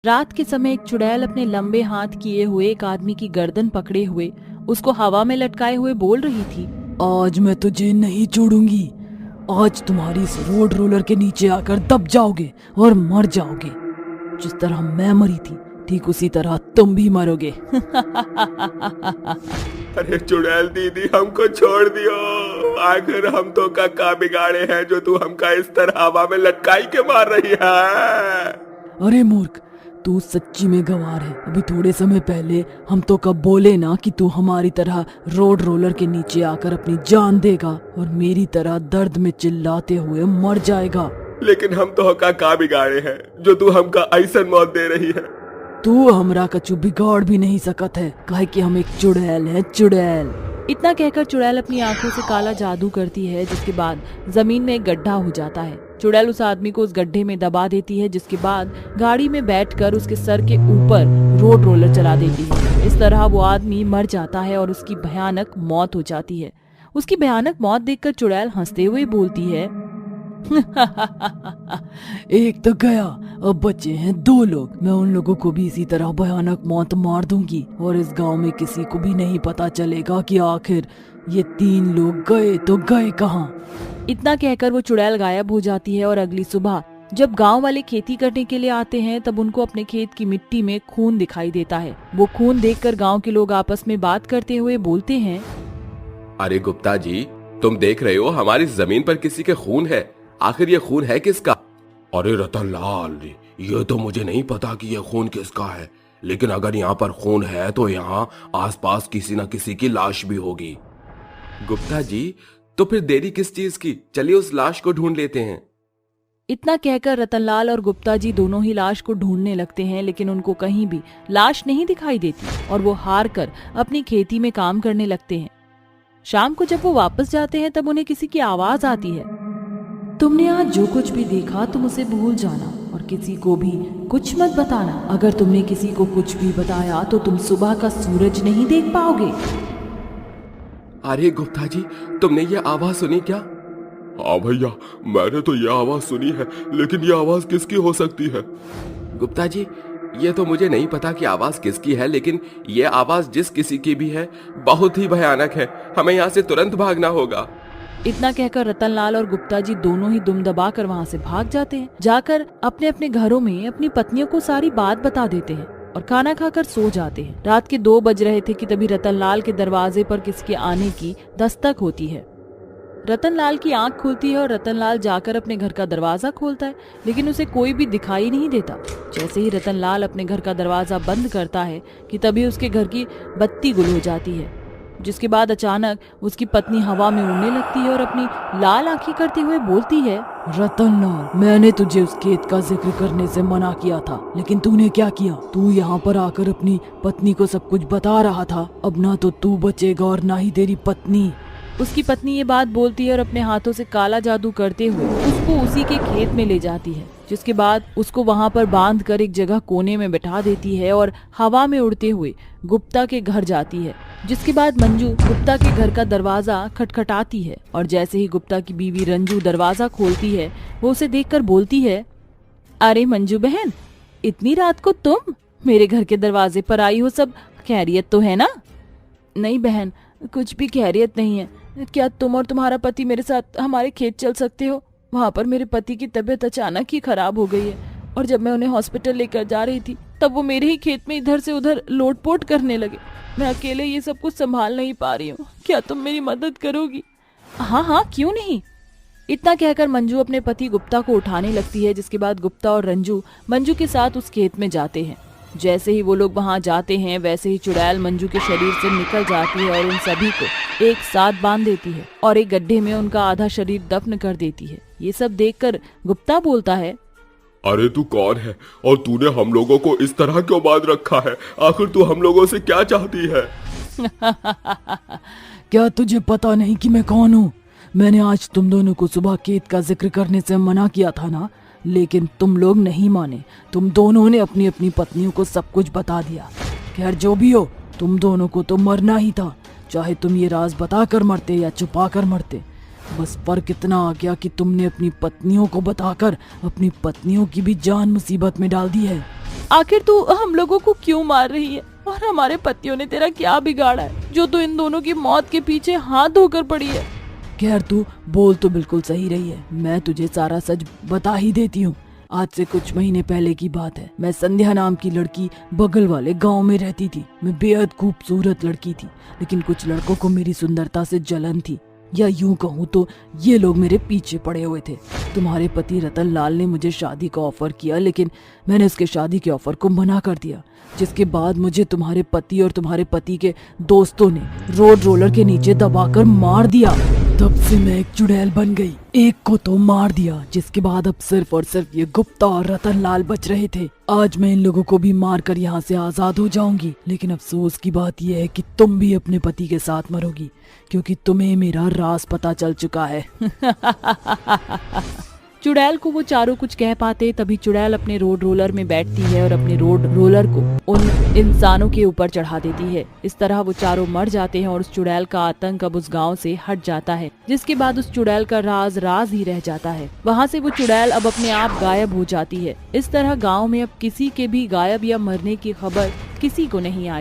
रात के समय एक चुड़ैल अपने लंबे हाथ किए हुए एक आदमी की गर्दन पकड़े हुए उसको हवा में लटकाए हुए बोल रही थी। आज मैं तुझे नहीं छोड़ूंगी। आज तुम्हारी इस रोड रोलर के नीचे आकर दब जाओगे और मर जाओगे। जिस तरह मैं मरी थी ठीक उसी तरह तुम भी मरोगे। अरे चुड़ैल दीदी, हमको छोड़ दियो। आखिर हम तो का बिगाड़े हैं जो तू हमका इस तरह हवा में लटकाई के मार रही है। अरे मूर्ख, तू सच्ची में गंवार है। अभी थोड़े समय पहले हम तो कब बोले ना कि तू हमारी तरह रोड रोलर के नीचे आकर अपनी जान देगा और मेरी तरह दर्द में चिल्लाते हुए मर जाएगा। लेकिन हम तो का बिगाड़े हैं जो तू हमका ऐसा मौत दे रही है। तू हमरा कछु बिगाड़ भी नहीं सकत है, काहे कि हम एक चुड़ैल है, चुड़ैल। इतना कहकर चुड़ैल अपनी आंखों से काला जादू करती है, जिसके बाद जमीन में एक गड्ढा हो जाता है। चुड़ैल उस आदमी को उस गड्ढे में दबा देती है, जिसके बाद गाड़ी में बैठकर उसके सर के ऊपर रोड रोलर चला देती है। इस तरह वो आदमी मर जाता है और उसकी भयानक मौत हो जाती है। उसकी भयानक मौत देखकर चुड़ैल हंसते हुए बोलती है, एक तो गया, अब बचे हैं 2 लोग। मैं उन लोगों को भी इसी तरह भयानक मौत मार दूंगी और इस गांव में किसी को भी नहीं पता चलेगा कि आखिर ये 3 लोग गए तो गए कहाँ। इतना कहकर वो चुड़ैल गायब हो जाती है और अगली सुबह जब गांव वाले खेती करने के लिए आते हैं तब उनको अपने खेत की मिट्टी में खून दिखाई देता है। वो खून देखकर गांव के लोग आपस में बात करते हुए बोलते हैं, अरे गुप्ता जी, तुम देख रहे हो हमारी जमीन पर किसी के खून है। आखिर ये खून है किसका? अरे रतनलाल, ये तो मुझे नहीं पता कि ये खून किसका है, लेकिन अगर यहाँ पर खून है तो यहाँ आसपास किसी न किसी की लाश भी होगी। गुप्ता जी, तो फिर देरी किस चीज की? चलिए उस लाश को ढूंढ लेते हैं। इतना कहकर रतनलाल और गुप्ता जी दोनों ही लाश को ढूंढने लगते हैं, लेकिन उनको कहीं भी लाश नहीं दिखाई देती और वो हार कर अपनी खेती में काम करने लगते हैं। शाम को जब वो वापस जाते हैं तब उन्हें किसी की आवाज आती है, तुमने आज जो कुछ भी देखा तुम उसे भूल जाना और किसी को भी कुछ मत बताना। अगर तुमने किसी को कुछ भी बताया तो तुम सुबह का सूरज नहीं देख पाओगे। अरे गुप्ता जी, तुमने ये आवाज सुनी क्या? हाँ भैया, मैंने तो ये आवाज सुनी है, लेकिन ये आवाज किसकी हो सकती है? गुप्ता जी, ये तो मुझे नहीं पता कि आवाज किसकी है, लेकिन ये आवाज जिस किसी की भी है बहुत ही भयानक है। हमें यहाँ से तुरंत भागना होगा। इतना कहकर रतनलाल और गुप्ता जी दोनों ही दुम दबा कर वहाँ से भाग जाते हैं। जाकर अपने अपने घरों में अपनी पत्नियों को सारी बात बता देते हैं और खाना खाकर सो जाते हैं। रात के 2 बज रहे थे कि तभी रतनलाल के दरवाजे पर किसके आने की दस्तक होती है। रतनलाल की आंख खुलती है और रतनलाल जाकर अपने घर का दरवाजा खोलता है, लेकिन उसे कोई भी दिखाई नहीं देता। जैसे ही रतनलाल अपने घर का दरवाजा बंद करता है कि तभी उसके घर की बत्ती गुल हो जाती है, जिसके बाद अचानक उसकी पत्नी हवा में उड़ने लगती है और अपनी लाल आंखें करते हुए बोलती है, रतनलाल, मैंने तुझे उस खेत का जिक्र करने से मना किया था, लेकिन तूने क्या किया? तू यहाँ पर आकर अपनी पत्नी को सब कुछ बता रहा था। अब ना तो तू बचेगा और ना ही तेरी पत्नी। उसकी पत्नी ये बात बोलती है और अपने हाथों से काला जादू करते हुए उसको उसी के खेत में ले जाती है, जिसके बाद उसको वहाँ पर बांध कर एक जगह कोने में बैठा देती है और हवा में उड़ते हुए गुप्ता के घर जाती है। जिसके बाद मंजू गुप्ता के घर का दरवाजा खटखटाती है और जैसे ही गुप्ता की बीवी रंजू दरवाजा खोलती है वो उसे देखकर बोलती है, अरे मंजू बहन, इतनी रात को तुम मेरे घर के दरवाजे पर आई हो, सब खैरियत तो है ना? नहीं बहन, कुछ भी खैरियत नहीं है। क्या तुम और तुम्हारा पति मेरे साथ हमारे खेत चल सकते हो? वहाँ पर मेरे पति की तबीयत अचानक ही खराब हो गई है और जब मैं उन्हें हॉस्पिटल लेकर जा रही थी तब वो मेरे ही खेत में इधर से उधर लोटपोट करने लगे। मैं अकेले ये सब कुछ संभाल नहीं पा रही हूँ। क्या तुम मेरी मदद करोगी? हाँ हाँ, क्यों नहीं। इतना कहकर मंजू अपने पति गुप्ता को उठाने लगती है, जिसके बाद गुप्ता और रंजू मंजू के साथ उस खेत में जाते हैं। जैसे ही वो लोग वहाँ जाते हैं वैसे ही चुड़ैल मंजू के शरीर से निकल जाती है और उन सभी को एक साथ बांध देती है और एक गड्ढे में उनका आधा शरीर दफन कर देती है। ये सब देखकर गुप्ता बोलता है, अरे तू कौन है और तूने हम लोगों को इस तरह क्यों बांध रखा है? आखिर तू हम लोगों से क्या चाहती है? क्या तुझे पता नहीं कि मैं कौन हूँ? मैंने आज तुम दोनों को सुबह खेत का जिक्र करने से मना किया था ना, लेकिन तुम लोग नहीं माने। तुम दोनों ने अपनी अपनी पत्नियों को सब कुछ बता दिया। खैर जो भी हो, तुम दोनों को तो मरना ही था, चाहे तुम ये राज बताकर मरते या छुपा कर मरते। बस फर्क इतना आ गया कि तुमने अपनी पत्नियों को बताकर अपनी पत्नियों की भी जान मुसीबत में डाल दी है। आखिर तू हम लोगों को क्यों मार रही है और हमारे पतियों ने तेरा क्या बिगाड़ा है जो तू इन दोनों की मौत के पीछे हाथ धोकर पड़ी है। खैर तू बोल तो बिल्कुल सही रही है, मैं तुझे सारा सच बता ही देती हूँ। आज से कुछ महीने पहले की बात है। मैं संध्या नाम की लड़की बगल वाले गांव में रहती थी। मैं बेहद खूबसूरत लड़की थी, लेकिन कुछ लड़कों को मेरी सुंदरता से जलन थी, या यूं कहूँ तो ये लोग मेरे पीछे पड़े हुए थे। तुम्हारे पति रतन लाल ने मुझे शादी का ऑफर किया, लेकिन मैंने उसके शादी के ऑफर को मना कर दिया, जिसके बाद मुझे तुम्हारे पति और तुम्हारे पति के दोस्तों ने रोड रोलर के नीचे दबाकर मार दिया। तब से मैं एक चुड़ैल बन गई। एक को तो मार दिया, जिसके बाद अब सिर्फ और सिर्फ ये गुप्ता और रतन लाल बच रहे थे। आज मैं इन लोगों को भी मार कर यहाँ से आजाद हो जाऊंगी, लेकिन अफसोस की बात यह है कि तुम भी अपने पति के साथ मरोगी, क्योंकि तुम्हें मेरा राज पता चल चुका है। चुड़ैल को वो चारों कुछ कह पाते तभी चुड़ैल अपने रोड रोलर में बैठती है और अपने रोड रोलर को उन इंसानों के ऊपर चढ़ा देती है। इस तरह वो चारों मर जाते हैं और उस चुड़ैल का आतंक अब उस गांव से हट जाता है, जिसके बाद उस चुड़ैल का राज राज ही रह जाता है। वहाँ से वो चुड़ैल अब अपने आप गायब हो जाती है। इस तरह गाँव में अब किसी के भी गायब या मरने की खबर किसी को नहीं आई।